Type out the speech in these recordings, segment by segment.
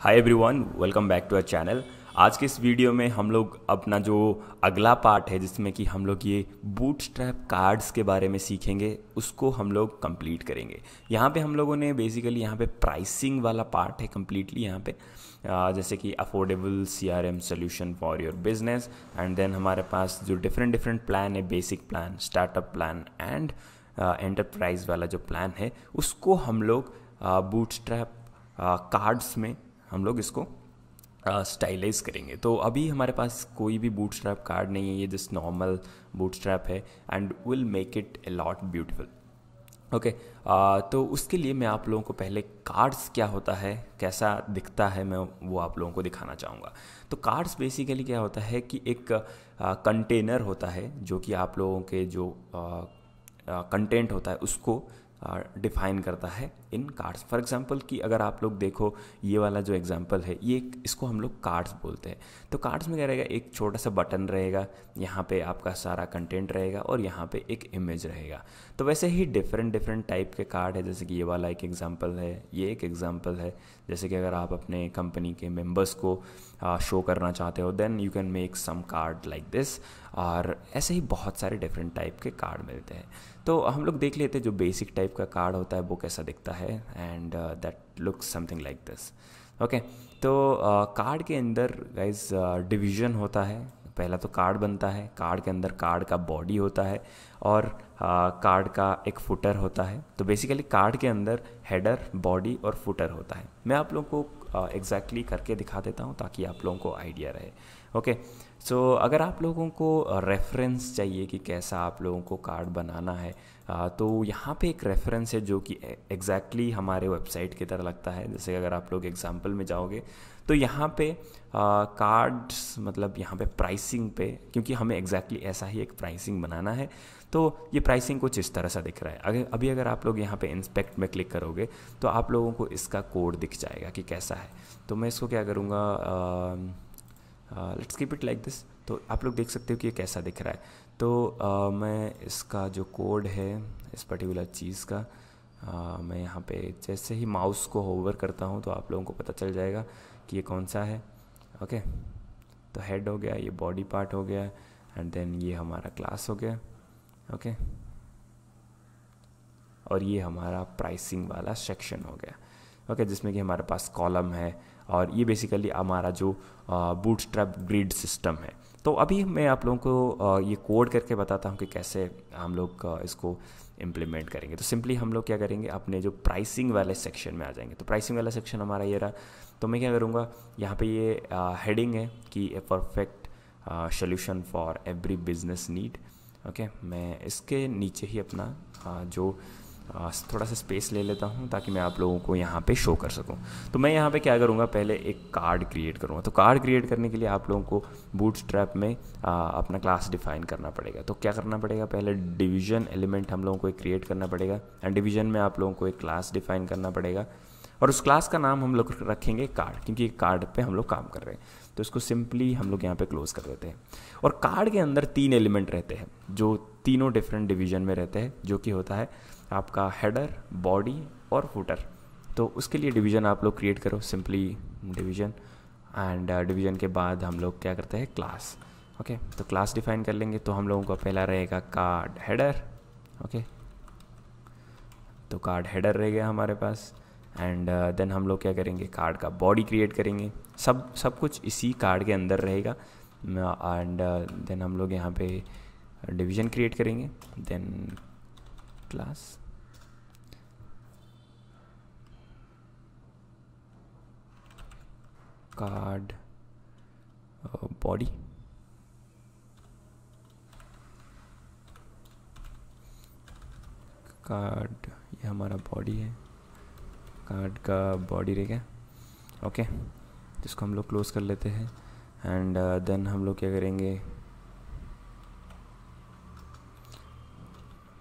Hi everyone, welcome back to our channel. आज के इस वीडियो में हम लोग अपना जो अगला पार्ट है जिसमें कि हम लोग ये बूटस्ट्रैप कार्ड्स के बारे में सीखेंगे उसको हम लोग कंप्लीट करेंगे। यहाँ पे हम लोगों ने बेसिकली यहाँ पे प्राइसिंग वाला पार्ट है कम्प्लीटली यहाँ पे, जैसे कि affordable CRM solution for your business. And then हमारे पास जो डिफरेंट प्लान है, basic plan, startup plan and enterprise वाला जो प्लान है उसको हम लोग बूटस्ट्रैप कार्ड्स में हम लोग इसको स्टाइलाइज करेंगे। तो अभी हमारे पास कोई भी बूटस्ट्रैप कार्ड नहीं है, ये जस्ट नॉर्मल बूटस्ट्रैप है and will make it a lot beautiful. Okay, तो उसके लिए मैं आप लोगों को पहले कार्ड्स क्या होता है, कैसा दिखता है, मैं वो आप लोगों को दिखाना चाहूँगा। तो कार्ड्स बेसिकली क्या होता है कि एक कंटेनर होता है जो कि आप लोगों के जो कंटेंट होता है उसको डिफाइन करता है इन कार्ड्स। फॉर एग्जांपल कि अगर आप लोग देखो ये वाला जो एग्जांपल है, ये इसको हम लोग कार्ड्स बोलते हैं। तो कार्ड्स में क्या रहेगा, एक छोटा सा बटन रहेगा, यहाँ पे आपका सारा कंटेंट रहेगा और यहाँ पे एक इमेज रहेगा। तो वैसे ही डिफरेंट टाइप के कार्ड है, जैसे कि ये वाला एक एग्जांपल है, ये एक एग्जांपल है। जैसे कि अगर आप अपने कंपनी के मेंबर्स को शो करना चाहते हो then you can make some card like this. और ऐसे ही बहुत सारे डिफरेंट टाइप के कार्ड मिलते हैं। तो हम लोग देख लेते हैं जो बेसिक टाइप का कार्ड होता है वो कैसा दिखता है, and that looks something like this. Okay, तो कार्ड के अंदर गाइज डिवीज़न होता है। पहला तो कार्ड बनता है, कार्ड के अंदर कार्ड का बॉडी होता है और कार्ड का एक फुटर होता है। तो बेसिकली कार्ड के अंदर हेडर, बॉडी और फुटर होता है। मैं आप लोगों को एग्जैक्टली करके दिखा देता हूँ ताकि आप लोगों को आइडिया रहे। ओके, सो अगर आप लोगों को रेफरेंस चाहिए कि कैसा आप लोगों को कार्ड बनाना है, तो यहाँ पे एक रेफरेंस है जो कि एग्जैक्टली हमारे वेबसाइट की तरह लगता है। जैसे अगर आप लोग एग्जांपल में जाओगे तो यहाँ पे कार्ड्स मतलब यहाँ पे प्राइसिंग पे, क्योंकि हमें एग्जैक्टली ऐसा ही एक प्राइसिंग बनाना है, तो ये प्राइसिंग कुछ इस तरह सा दिख रहा है। अगर आप लोग यहाँ पे इंस्पेक्ट में क्लिक करोगे तो आप लोगों को इसका कोड दिख जाएगा कि कैसा है। तो मैं इसको क्या करूँगा, let's keep it like this. तो आप लोग देख सकते हो कि ये कैसा दिख रहा है। तो मैं इसका जो कोड है इस पर्टिकुलर चीज़ का, मैं यहाँ पे जैसे ही माउस को होवर करता हूँ तो आप लोगों को पता चल जाएगा कि ये कौन सा है। ओके, तो हेड हो गया, ये बॉडी पार्ट हो गया एंड देन ये हमारा क्लास हो गया। ओके, और ये हमारा प्राइसिंग वाला सेक्शन हो गया। ओके, जिसमें कि हमारे पास कॉलम है और ये बेसिकली हमारा जो बूटस्ट्रैप ग्रिड सिस्टम है। तो अभी मैं आप लोगों को ये कोड करके बताता हूँ कि कैसे हम लोग इसको इम्प्लीमेंट करेंगे। तो सिंपली हम लोग क्या करेंगे, अपने जो प्राइसिंग वाले सेक्शन में आ जाएंगे। तो प्राइसिंग वाला सेक्शन हमारा ये रहा। तो मैं क्या करूँगा, यहाँ पे ये हेडिंग है कि a perfect solution for every business need. Okay, मैं इसके नीचे ही अपना जो थोड़ा सा स्पेस ले लेता हूँ ताकि मैं आप लोगों को यहाँ पे शो कर सकूँ। तो मैं यहाँ पे क्या करूँगा, पहले एक कार्ड क्रिएट करूँगा। तो कार्ड क्रिएट करने के लिए आप लोगों को बूटस्ट्रैप में अपना क्लास डिफाइन करना पड़ेगा। तो क्या करना पड़ेगा, पहले डिवीजन एलिमेंट हम लोगों को एक क्रिएट करना पड़ेगा एंड डिवीजन में आप लोगों को एक क्लास डिफाइन करना पड़ेगा और उस क्लास का नाम हम लोग रखेंगे कार्ड, क्योंकि कार्ड पे हम लोग काम कर रहे हैं। तो इसको सिंपली हम लोग यहाँ पे क्लोज कर देते हैं। और कार्ड के अंदर 3 एलिमेंट रहते हैं जो तीनों डिफरेंट डिवीजन में रहते हैं, जो कि होता है आपका हेडर, बॉडी और फुटर। तो उसके लिए डिवीज़न आप लोग क्रिएट करो, सिंपली डिवीज़न एंड डिवीज़न के बाद हम लोग क्या करते हैं, क्लास। ओके, तो क्लास डिफाइन कर लेंगे। तो हम लोगों का पहला रहेगा कार्ड हेडर। ओके, तो कार्ड हेडर रह गया हमारे पास एंड देन हम लोग क्या करेंगे, कार्ड का बॉडी क्रिएट करेंगे। सब कुछ इसी कार्ड के अंदर रहेगा एंड देन हम लोग यहाँ पे डिवीज़न क्रिएट करेंगे, then class, card body, card, ये हमारा बॉडी है, कार्ड का बॉडी रह गया। ओके, जिसको हम लोग क्लोज कर लेते हैं एंड देन हम लोग क्या करेंगे,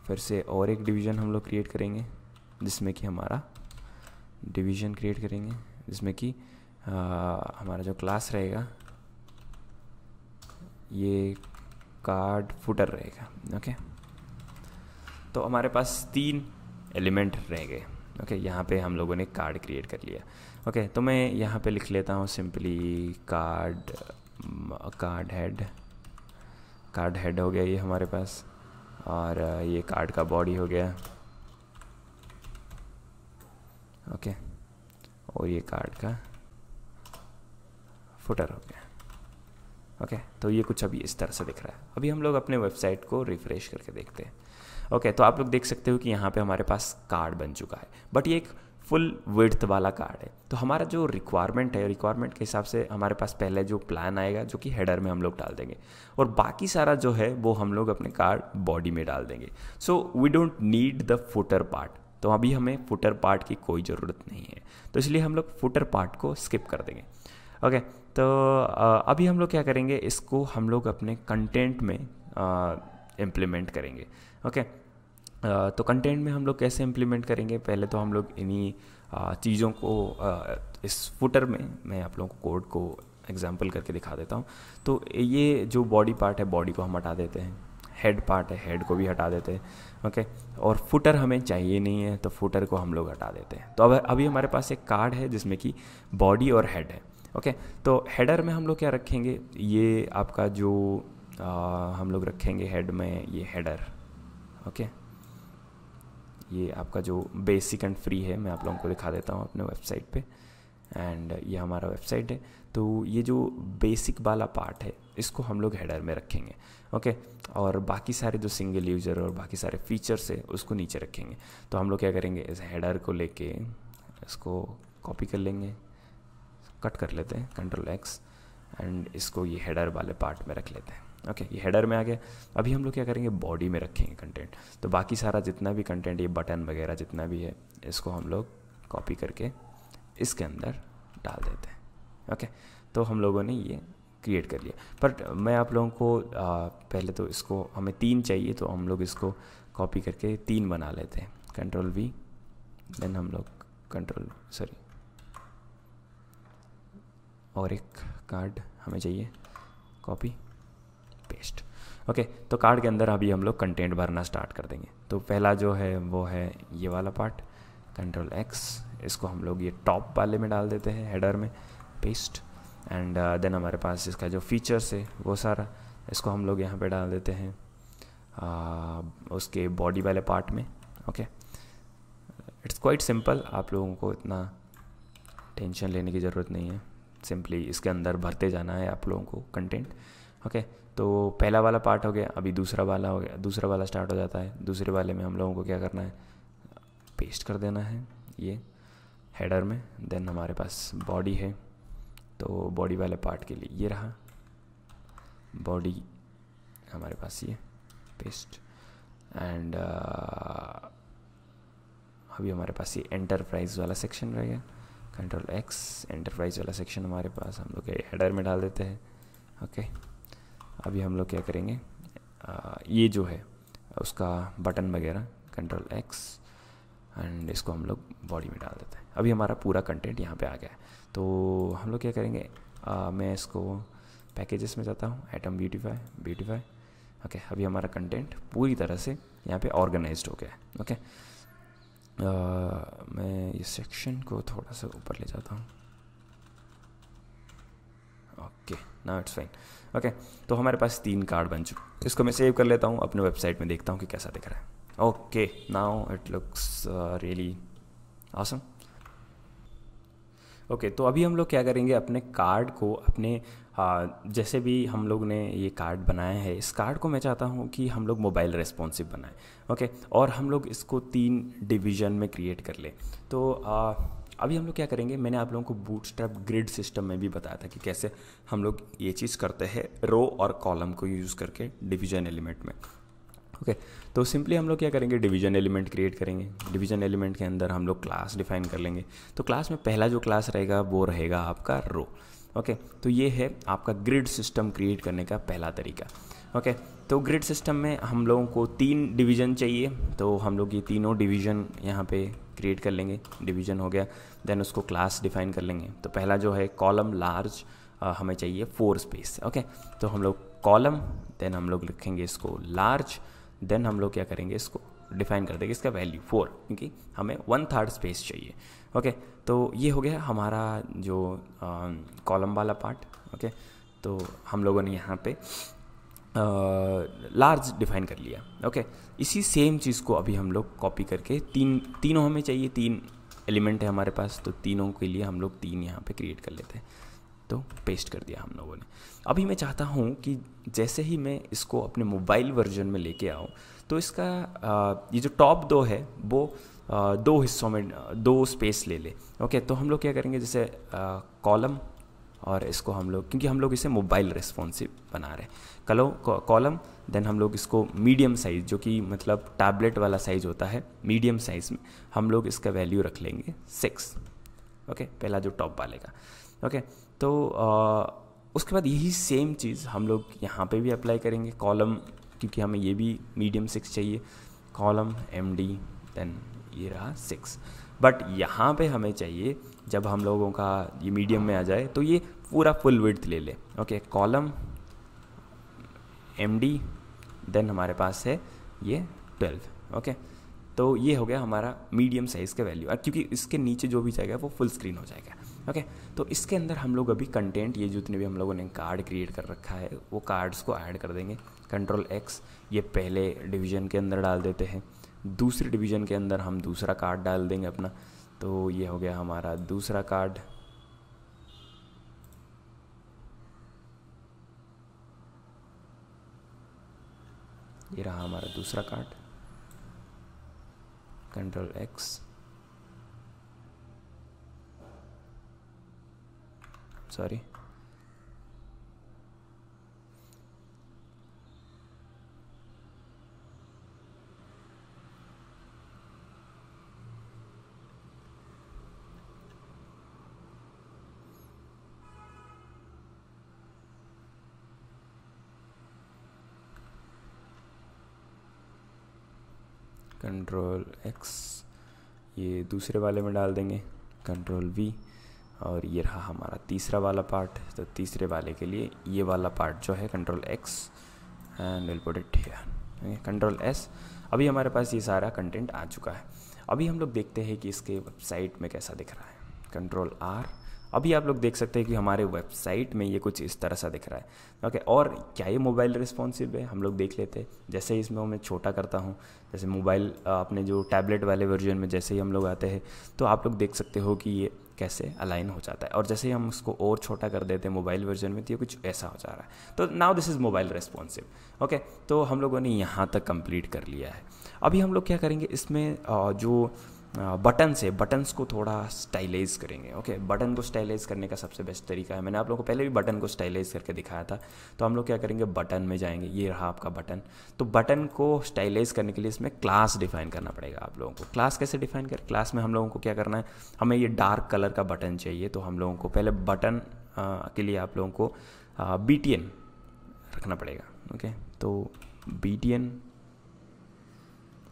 फिर से और एक डिवीज़न हम लोग क्रिएट करेंगे जिसमें कि हमारा डिवीज़न क्रिएट करेंगे जिसमें कि हमारा जो क्लास रहेगा ये कार्ड फुटर रहेगा। ओके, तो हमारे पास 3 एलिमेंट रह गए। ओके, यहाँ पे हम लोगों ने कार्ड क्रिएट कर लिया। ओके, तो मैं यहाँ पे लिख लेता हूँ सिंपली कार्ड हेड हो गया ये हमारे पास, और ये कार्ड का बॉडी हो गया। ओके, और ये कार्ड का फुटर हो गया। ओके, तो ये कुछ अभी इस तरह से दिख रहा है। अभी हम लोग अपने वेबसाइट को रिफ्रेश करके देखते हैं। ओके, तो आप लोग देख सकते हो कि यहाँ पे हमारे पास कार्ड बन चुका है, बट ये एक फुल विड्थ वाला कार्ड है। तो हमारा जो रिक्वायरमेंट है, रिक्वायरमेंट के हिसाब से हमारे पास पहले जो प्लान आएगा जो कि हेडर में हम लोग डाल देंगे, और बाकी सारा जो है वो हम लोग अपने कार्ड बॉडी में डाल देंगे। So we don't need the footer part, तो अभी हमें फुटर पार्ट की कोई ज़रूरत नहीं है, तो इसलिए हम लोग फुटर पार्ट को स्किप कर देंगे। ओके, तो अभी हम लोग क्या करेंगे, इसको हम लोग अपने कंटेंट में इम्प्लीमेंट करेंगे। ओके, तो कंटेंट में हम लोग कैसे इम्प्लीमेंट करेंगे, पहले तो हम लोग इन्हीं चीज़ों को इस फुटर में मैं आप लोगों को कोड को एग्जांपल करके दिखा देता हूँ। तो ये जो बॉडी पार्ट है, बॉडी को हम हटा देते हैं, हेड पार्ट है, हेड को भी हटा देते हैं। ओके, और फुटर हमें चाहिए नहीं है, तो फुटर को हम लोग हटा देते हैं। तो अब अभी हमारे पास एक कार्ड है जिसमें कि बॉडी और हेड है। ओके, तो हेडर में हम लोग क्या रखेंगे, ये आपका जो हम लोग रखेंगे हेड में ये हेडर। ओके, ये आपका जो बेसिक एंड फ्री है, मैं आप लोगों को दिखा देता हूँ अपने वेबसाइट पे, एंड ये हमारा वेबसाइट है। तो ये जो बेसिक वाला पार्ट है इसको हम लोग हेडर में रखेंगे। ओके, और बाकी सारे जो सिंगल यूज़र और बाकी सारे फीचर्स है उसको नीचे रखेंगे। तो हम लोग क्या करेंगे, इस हेडर को लेके इसको कॉपी कर लेंगे, कट कर लेते हैं Ctrl+X, एंड इसको ये हेडर वाले पार्ट में रख लेते हैं। ओके, ये हेडर में आ गया। अभी हम लोग क्या करेंगे, बॉडी में रखेंगे कंटेंट। तो बाकी सारा जितना भी कंटेंट, ये बटन वगैरह जितना भी है, इसको हम लोग कॉपी करके इसके अंदर डाल देते हैं। ओके, तो हम लोगों ने ये क्रिएट कर लिया। पर मैं आप लोगों को पहले तो इसको हमें 3 चाहिए, तो हम लोग इसको कॉपी करके 3 बना लेते हैं। Ctrl+V, देन हम लोग और एक कार्ड हमें चाहिए, कॉपी पेस्ट। ओके, तो कार्ड के अंदर अभी हम लोग कंटेंट भरना स्टार्ट कर देंगे। तो पहला जो है वो है ये वाला पार्ट, Ctrl+X, इसको हम लोग ये टॉप वाले में डाल देते हैं, हेडर में पेस्ट, एंड देन हमारे पास इसका जो फीचर्स है वो सारा इसको हम लोग यहाँ पे डाल देते हैं उसके बॉडी वाले पार्ट में। ओके, इट्स क्वाइट सिंपल, आप लोगों को इतना टेंशन लेने की ज़रूरत नहीं है, सिंपली इसके अंदर भरते जाना है आप लोगों को कंटेंट। ओके, तो पहला वाला पार्ट हो गया, अभी दूसरा वाला हो गया, दूसरा वाला स्टार्ट हो जाता है। दूसरे वाले में हम लोगों को क्या करना है, पेस्ट कर देना है ये हेडर में। देन हमारे पास बॉडी है, तो बॉडी वाले पार्ट के लिए ये रहा बॉडी हमारे पास, ये पेस्ट, एंड अभी हमारे पास ये एंटरप्राइज वाला सेक्शन रह गया। Ctrl+X, एंटरप्राइज वाला सेक्शन हमारे पास हम लोग हेडर में डाल देते हैं। ओके, अभी हम लोग क्या करेंगे, ये जो है उसका बटन वगैरह Ctrl+X, एंड इसको हम लोग बॉडी में डाल देते हैं। अभी हमारा पूरा कंटेंट यहाँ पे आ गया है। तो हम लोग क्या करेंगे, मैं इसको पैकेजेस में जाता हूँ, एटम ब्यूटीफाई। ओके, अभी हमारा कंटेंट पूरी तरह से यहाँ पे ऑर्गेनाइज्ड हो गया है। ओके, मैं इस सेक्शन को थोड़ा सा ऊपर ले जाता हूँ। Okay, now it's fine. Okay, तो हमारे पास 3 कार्ड बन चुके, इसको मैं सेव कर लेता हूँ अपने वेबसाइट में, देखता हूँ कि कैसा दिख रहा है। Okay, now it looks really awesome. Okay, तो अभी हम लोग क्या करेंगे, अपने कार्ड को अपने जैसे भी हम लोग ने ये कार्ड बनाया है, इस कार्ड को मैं चाहता हूँ कि हम लोग मोबाइल रेस्पॉन्सिव बनाएं। ओके, और हम लोग इसको 3 डिवीज़न में क्रिएट कर लें। तो अभी हम लोग क्या करेंगे, मैंने आप लोगों को बूटस्ट्रैप ग्रिड सिस्टम में भी बताया था कि कैसे हम लोग ये चीज़ करते हैं रो और कॉलम को यूज़ करके डिवीज़न एलिमेंट में। ओके, तो सिंपली हम लोग क्या करेंगे, डिवीज़न एलिमेंट क्रिएट करेंगे। डिवीज़न एलिमेंट के अंदर हम लोग क्लास डिफाइन कर लेंगे। तो क्लास में पहला जो क्लास रहेगा वो रहेगा आपका रो। ओके, तो ये है आपका ग्रिड सिस्टम क्रिएट करने का पहला तरीका। ओके, तो ग्रिड सिस्टम में हम लोगों को 3 डिवीज़न चाहिए, तो हम लोग ये तीनों डिवीज़न यहाँ पे क्रिएट कर लेंगे। डिवीज़न हो गया, देन उसको क्लास डिफाइन कर लेंगे। तो पहला जो है कॉलम लार्ज, हमें चाहिए 4 स्पेस। ओके, तो हम लोग कॉलम, देन हम लोग लिखेंगे इसको लार्ज, देन हम लोग क्या करेंगे, इसको डिफाइन कर देगा इसका वैल्यू 4, क्योंकि हमें 1/3 स्पेस चाहिए। ओके, तो ये हो गया हमारा जो कॉलम वाला पार्ट। ओके, तो हम लोगों ने यहाँ पे लार्ज डिफाइन कर लिया। ओके, इसी सेम चीज़ को अभी हम लोग कॉपी करके तीनों हमें चाहिए, 3 एलिमेंट है हमारे पास, तो तीनों के लिए हम लोग 3 यहाँ पे क्रिएट कर लेते हैं। तो पेस्ट कर दिया हम लोगों ने। अभी मैं चाहता हूँ कि जैसे ही मैं इसको अपने मोबाइल वर्जन में लेके आऊँ, तो इसका ये जो टॉप 2 है वो 2 हिस्सों में 2 स्पेस ले ले। ओके, तो हम लोग क्या करेंगे, जैसे कॉलम, और इसको हम लोग, क्योंकि हम लोग इसे मोबाइल रेस्पॉन्सिव बना रहे हैं, कॉलम, देन हम लोग इसको मीडियम साइज़, जो कि मतलब टैबलेट वाला साइज़ होता है, मीडियम साइज़ में हम लोग इसका वैल्यू रख लेंगे 6। ओके, पहला जो टॉप वाले का। ओके, तो उसके बाद यही सेम चीज़ हम लोग यहाँ पे भी अप्लाई करेंगे, कॉलम, क्योंकि हमें ये भी मीडियम 6 चाहिए, कॉलम MD, देन ये रहा 6। बट यहाँ पे हमें चाहिए, जब हम लोगों का ये मीडियम में आ जाए तो ये पूरा फुल विड्थ ले ले। ओके, कॉलम MD, देन हमारे पास है ये 12। ओके, तो ये हो गया हमारा मीडियम साइज़ का वैल्यू, क्योंकि इसके नीचे जो भी जाएगा वो फुल स्क्रीन हो जाएगा। ओके, तो इसके अंदर हम लोग अभी कंटेंट, ये जितने भी हम लोगों ने कार्ड क्रिएट कर रखा है वो कार्ड्स को ऐड कर देंगे। Ctrl+X, ये पहले डिवीज़न के अंदर डाल देते हैं, दूसरी डिवीज़न के अंदर हम दूसरा कार्ड डाल देंगे अपना। तो ये हो गया हमारा दूसरा कार्ड। ये रहा हमारा दूसरा कार्ड, Ctrl+X, सॉरी, Ctrl+X, ये दूसरे वाले में डाल देंगे, Ctrl+V, और ये रहा हमारा तीसरा वाला पार्ट। तो तीसरे वाले के लिए ये वाला पार्ट जो है Ctrl+X and will put it here, Ctrl+S। अभी हमारे पास ये सारा कंटेंट आ चुका है। अभी हम लोग देखते हैं कि इसके वेबसाइट में कैसा दिख रहा है। Ctrl+R, अभी आप लोग देख सकते हैं कि हमारे वेबसाइट में ये कुछ इस तरह सा दिख रहा है। ओके, और क्या ये मोबाइल रिस्पॉन्सिव है, हम लोग देख लेते हैं। जैसे ही इसमें मैं छोटा करता हूँ, जैसे मोबाइल अपने जो टैबलेट वाले वर्जन में जैसे ही हम लोग आते हैं, तो आप लोग देख सकते हो कि ये कैसे अलाइन हो जाता है, और जैसे ही हम उसको और छोटा कर देते हैं मोबाइल वर्जन में, तो ये कुछ ऐसा हो जा रहा है। तो now this is mobile responsive. Okay, तो हम लोगों ने यहाँ तक कंप्लीट कर लिया है। अभी हम लोग क्या करेंगे, इसमें जो बटन्स है, बटन्स को थोड़ा स्टाइलाइज करेंगे। ओके, बटन को स्टाइलाइज करने का सबसे बेस्ट तरीका है, मैंने आप लोगों को पहले भी बटन को स्टाइलाइज करके दिखाया था। तो हम लोग क्या करेंगे, बटन में जाएंगे, ये रहा आपका बटन। तो बटन को स्टाइलाइज करने के लिए इसमें क्लास डिफाइन करना पड़ेगा आप लोगों को। क्लास कैसे डिफाइन करें, क्लास में हम लोगों को क्या करना है, हमें ये डार्क कलर का बटन चाहिए। तो हम लोगों को पहले बटन के लिए आप लोगों को BTN रखना पड़ेगा। ओके, तो BTN,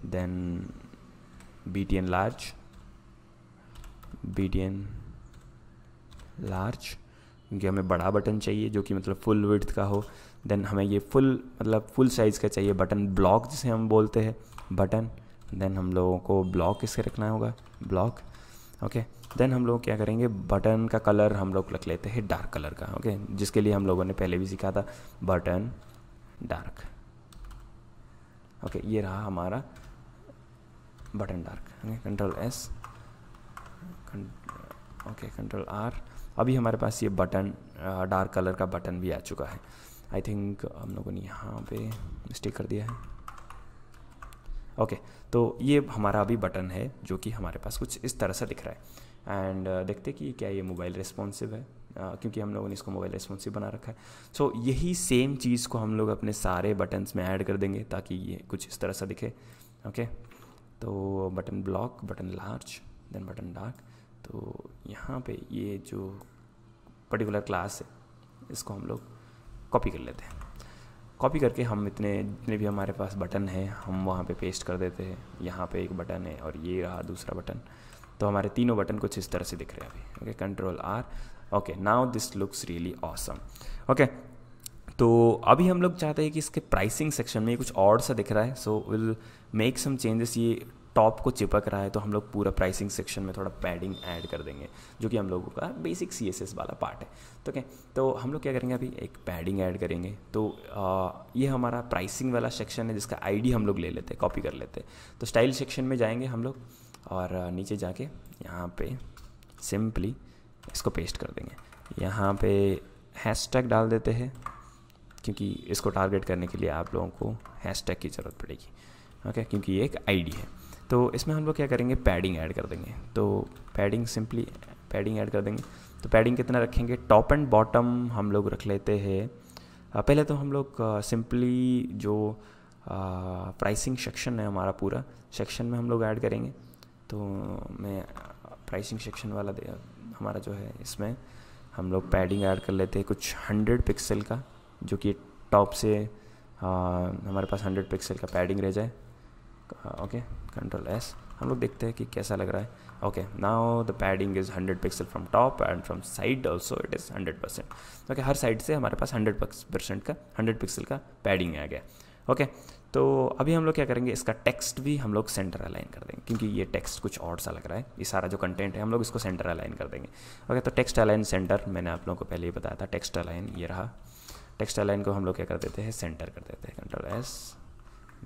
then BTN large, BTN large, क्योंकि हमें बड़ा बटन चाहिए जो कि मतलब फुल विड्थ का हो। देन हमें ये फुल साइज़ का चाहिए बटन, ब्लॉक जिसे हम बोलते हैं बटन। देन हम लोगों को ब्लॉक किसके रखना होगा, ब्लॉक। ओके, देन हम लोग क्या करेंगे, बटन का कलर हम लोग रख लेते हैं डार्क कलर का। ओके, जिसके लिए हम लोगों ने पहले भी सीखा था, बटन डार्क। ओके, ये रहा हमारा button dark. Ctrl+S, okay, Ctrl+R। अभी हमारे पास ये बटन डार्क कलर का बटन भी आ चुका है। आई थिंक हम लोगों ने यहाँ पे मिस्टेक कर दिया है। ओके, तो ये हमारा अभी बटन है जो कि हमारे पास कुछ इस तरह से दिख रहा है। एंड देखते कि क्या ये मोबाइल रिस्पॉन्सिव है, क्योंकि हम लोगों ने इसको मोबाइल रिस्पॉन्सिव बना रखा है। सो यही सेम चीज़ को हम लोग अपने सारे बटन्स में ऐड कर देंगे ताकि ये कुछ इस तरह से दिखे। ओके, तो button block, button large, then button dark. तो यहाँ पे ये जो पर्टिकुलर क्लास है इसको हम लोग कॉपी कर लेते हैं। कॉपी करके हम जितने भी हमारे पास बटन है हम वहाँ पे पेस्ट कर देते हैं। यहाँ पे एक बटन है और ये रहा दूसरा बटन। तो हमारे तीनों बटन कुछ इस तरह से दिख रहे हैं अभी। Okay, Ctrl+R। Okay, now this looks really awesome. Okay, तो अभी हम लोग चाहते हैं कि इसके प्राइसिंग सेक्शन में कुछ और सा दिख रहा है, so will make some changes. ये टॉप को चिपक रहा है तो हम लोग पूरा प्राइसिंग सेक्शन में थोड़ा पैडिंग ऐड कर देंगे, जो कि हम लोगों का बेसिक CSS वाला पार्ट है। तो क्या, तो हम लोग क्या करेंगे, अभी एक पैडिंग ऐड करेंगे। तो ये हमारा प्राइसिंग वाला सेक्शन है जिसका ID हम लोग ले लेते हैं, कॉपी कर लेते हैं। तो स्टाइल सेक्शन में जाएंगे हम लोग और नीचे जाके यहाँ पे सिंपली इसको पेस्ट कर देंगे। यहाँ पे हैशटैग डाल देते हैं, क्योंकि इसको टारगेट करने के लिए आप लोगों को हैशटैग की ज़रूरत पड़ेगी, ओके, क्योंकि ये एक ID है। तो इसमें हम लोग क्या करेंगे, पैडिंग ऐड कर देंगे। तो पैडिंग, सिंपली पैडिंग ऐड कर देंगे। तो पैडिंग कितना रखेंगे, टॉप एंड बॉटम हम लोग रख लेते हैं। पहले तो हम लोग सिंपली जो प्राइसिंग सेक्शन है हमारा, पूरा सेक्शन में हम लोग ऐड करेंगे। तो मैं प्राइसिंग सेक्शन वाला हमारा जो है, इसमें हम लोग पैडिंग ऐड कर लेते हैं कुछ 100 पिक्सल का, जो कि टॉप से हमारे पास 100 पिक्सल का पैडिंग रह जाए। ओके, Ctrl+S, हम लोग देखते हैं कि कैसा लग रहा है। Okay, now the padding is 100 pixel from top and from side also it is 100%। Okay, her side से हमारे पास 100 पिक्सल का पैडिंग आ गया। ओके, तो अभी हम लोग क्या करेंगे, इसका टेक्स्ट भी हम लोग सेंटर अलाइन कर देंगे, क्योंकि ये टेक्स्ट कुछ और सा लग रहा है। ये सारा जो कंटेंट है हम लोग इसको सेंटर अलाइन कर देंगे। ओके, तो टेक्स्ट अलाइन सेंटर, मैंने आप लोगों को पहले ही बताया था, टेक्स्ट अलाइन ये रहा। टेक्स्ट अलाइन को हम लोग क्या कर देते हैं, सेंटर कर देते हैं, Ctrl+S।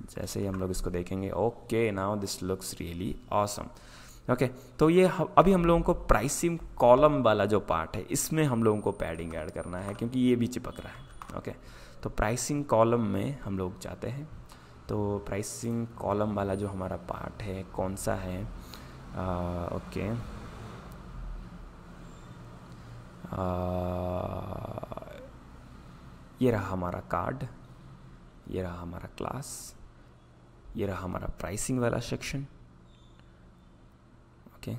जैसे ही हम लोग इसको देखेंगे, okay, now this looks really awesome. Okay, तो ये अभी हम लोगों को प्राइसिंग कॉलम वाला जो पार्ट है, इसमें हम लोगों को पैडिंग ऐड करना है, क्योंकि ये भी चिपक रहा है। ओके, तो प्राइसिंग कॉलम में हम लोग जाते हैं। तो प्राइसिंग कॉलम वाला जो हमारा पार्ट है कौन सा है, ओके, ये रहा हमारा कार्ड, ये रहा हमारा क्लास, ये रहा हमारा प्राइसिंग वाला सेक्शन। ओके,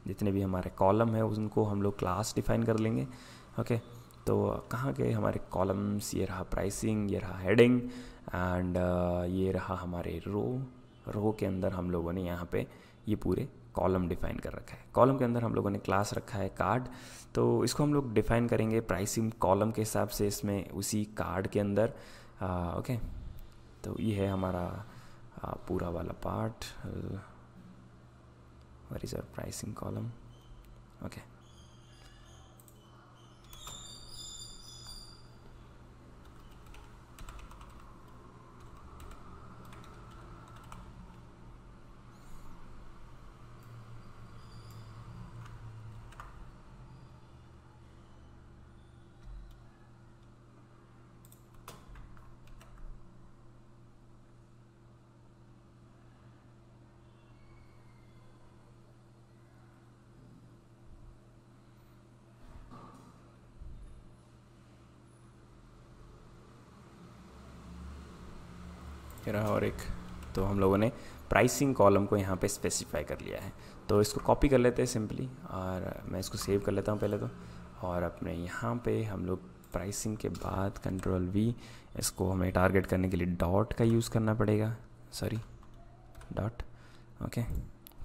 जितने भी हमारे कॉलम है उनको हम लोग क्लास डिफाइन कर लेंगे। ओके, तो कहाँ गए हमारे कॉलम्स, ये रहा प्राइसिंग, ये रहा हेडिंग एंड ये रहा हमारे रो के अंदर हम लोगों ने यहाँ पे ये पूरे कॉलम डिफाइन कर रखा है। कॉलम के अंदर हम लोगों ने क्लास रखा है कार्ड, तो इसको हम लोग डिफाइन करेंगे प्राइसिंग कॉलम के हिसाब से, इसमें उसी कार्ड के अंदर। ओके, तो ये है हमारा पूरा वाला part. Where is our pricing column. Okay, रहा और एक, तो हम लोगों ने प्राइसिंग कॉलम को यहाँ पे स्पेसिफाई कर लिया है। तो इसको कॉपी कर लेते हैं सिंपली, और मैं इसको सेव कर लेता हूँ पहले तो। और अपने यहाँ पे हम लोग प्राइसिंग के बाद Ctrl+V, इसको हमें टारगेट करने के लिए डॉट का यूज़ करना पड़ेगा, सॉरी डॉट। ओके,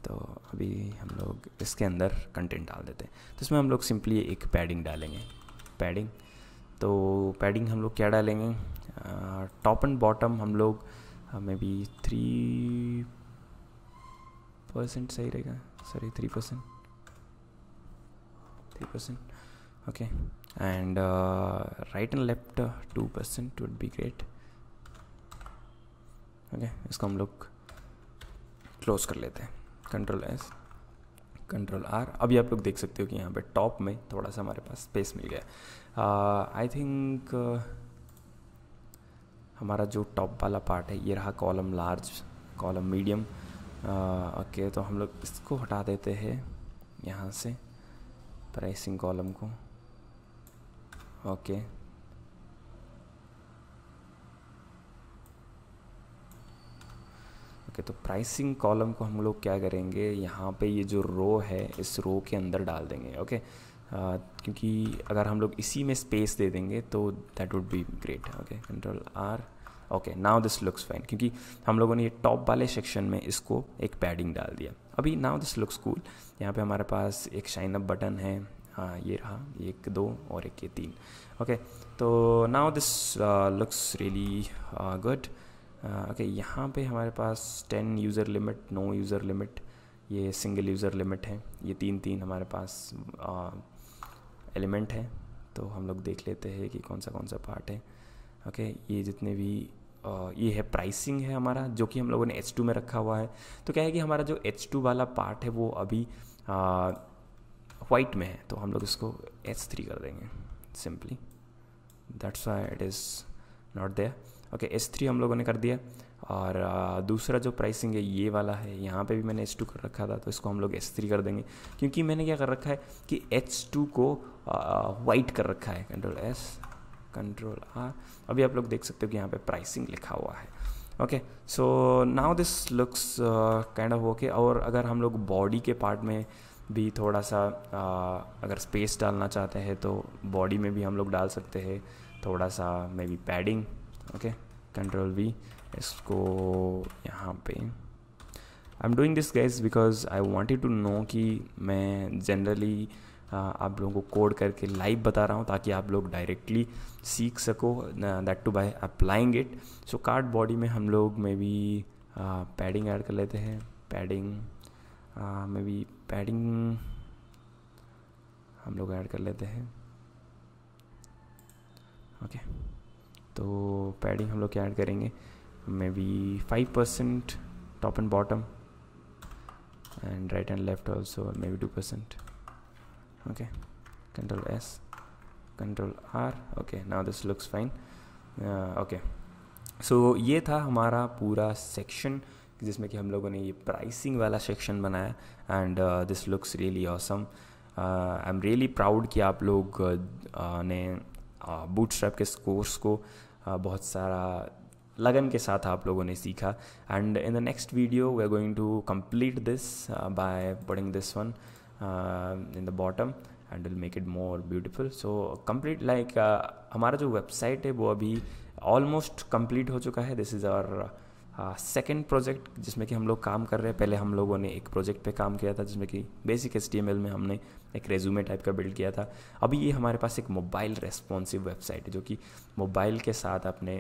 तो अभी हम लोग इसके अंदर कंटेंट डाल देते हैं। तो इसमें हम लोग सिंपली एक पैडिंग डालेंगे, पैडिंग। तो पैडिंग हम लोग क्या डालेंगे, टॉप एंड बॉटम हम लोग मे बी 3% सही रहेगा, sorry 3%। Okay, and right and left 2% would be great. Okay, इसको हम लोग क्लोज कर लेते हैं, Ctrl+S, Ctrl+R। अभी आप लोग देख सकते हो कि यहाँ पे टॉप में थोड़ा सा हमारे पास स्पेस मिल गया। आई थिंक हमारा जो टॉप वाला पार्ट है ये रहा column large, column medium. Okay, तो हम लोग इसको हटा देते हैं यहाँ से, प्राइसिंग कॉलम को। ओके, तो प्राइसिंग कॉलम को हम लोग क्या करेंगे, यहाँ पे ये जो रो है इस रो के अंदर डाल देंगे। ओके, क्योंकि अगर हम लोग इसी में स्पेस दे देंगे तो that would be great. Okay, Ctrl+R। Okay, now this looks fine, क्योंकि हम लोगों ने ये टॉप वाले सेक्शन में इसको एक पैडिंग डाल दिया। अभी नाउ दिस लुक्स कूल। यहाँ पे हमारे पास एक शाइन अप बटन है, हाँ ये रहा, एक दो और एक ये तीन। ओके, तो now this looks really good. Okay, यहाँ पे हमारे पास 10 user limit, no user limit, ये सिंगल यूज़र लिमिट है, ये तीन हमारे पास एलिमेंट है। तो हम लोग देख लेते हैं कि कौन सा पार्ट है। ओके, ये जितने भी ये है प्राइसिंग है हमारा, जो कि हम लोगों ने H2 में रखा हुआ है। तो क्या है कि हमारा जो H2 वाला पार्ट है वो अभी वाइट में है, तो हम लोग इसको H3 कर देंगे simply, that's why it is not there. Okay, H3 हम लोगों ने कर दिया। और दूसरा जो प्राइसिंग है ये वाला है, यहाँ पे भी मैंने H2 कर रखा था, तो इसको हम लोग H3 कर देंगे, क्योंकि मैंने क्या कर रखा है कि H2 को वाइट कर रखा है। Ctrl+S Ctrl+R, अभी आप लोग देख सकते हो कि यहाँ पे प्राइसिंग लिखा हुआ है। Okay, so now this looks kind of okay. और अगर हम लोग बॉडी के पार्ट में भी थोड़ा सा अगर स्पेस डालना चाहते हैं तो बॉडी में भी हम लोग डाल सकते हैं थोड़ा सा may be padding. Okay, Ctrl+V, इसको यहाँ पे I am doing this guys because I wanted to know कि मैं जनरली आप लोगों को कोड करके लाइव बता रहा हूँ, ताकि आप लोग डायरेक्टली सीख सको, that to by applying it. So card body में हम लोग मे बी पैडिंग ऐड कर लेते हैं, पैडिंग मे बी पैडिंग हम लोग ऐड कर लेते हैं। ओके, तो पैडिंग हम लोग क्या ऐड करेंगे, may be 5% top and bottom, and right and left also may be 2%। Okay, Ctrl+S Ctrl+R। Okay, now this looks fine. Okay, so ये था हमारा पूरा सेक्शन जिसमें कि हम लोगों ने ये प्राइसिंग वाला सेक्शन बनाया, and this looks really awesome. I am really proud कि आप लोग ने बूटस्ट्रैप के कोर्स को बहुत सारा लगन के साथ आप लोगों ने सीखा। And in the next video we are going to complete this by putting this one in the bottom and will make it more beautiful. So complete like हमारा जो वेबसाइट है वो अभी ऑलमोस्ट कंप्लीट हो चुका है। This is our second project जिसमें कि हम लोग काम कर रहे हैं। पहले हम लोगों ने एक प्रोजेक्ट पे काम किया था जिसमें कि बेसिक HTML में हमने एक रेज्यूमे टाइप का बिल्ड किया था। अभी ये हमारे पास एक मोबाइल रेस्पॉन्सिव वेबसाइट है जो कि मोबाइल के साथ अपने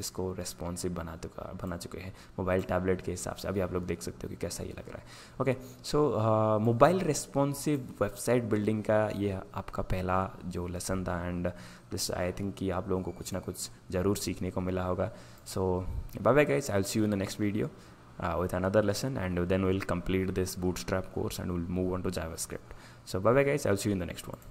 इसको रेस्पॉन्सिव बना चुके हैं मोबाइल टैबलेट के हिसाब से। अभी आप लोग देख सकते हो कि कैसा ये लग रहा है। ओके, सो मोबाइल रेस्पॉन्सिव वेबसाइट बिल्डिंग का ये आपका पहला जो लेसन था, एंड दिस आई थिंक कि आप लोगों को कुछ ना कुछ ज़रूर सीखने को मिला होगा। So bye bye guys, I'll see you in the next video with another lesson, and then we'll complete this bootstrap course and we'll move on to JavaScript. So bye bye guys, I'll see you in the next one.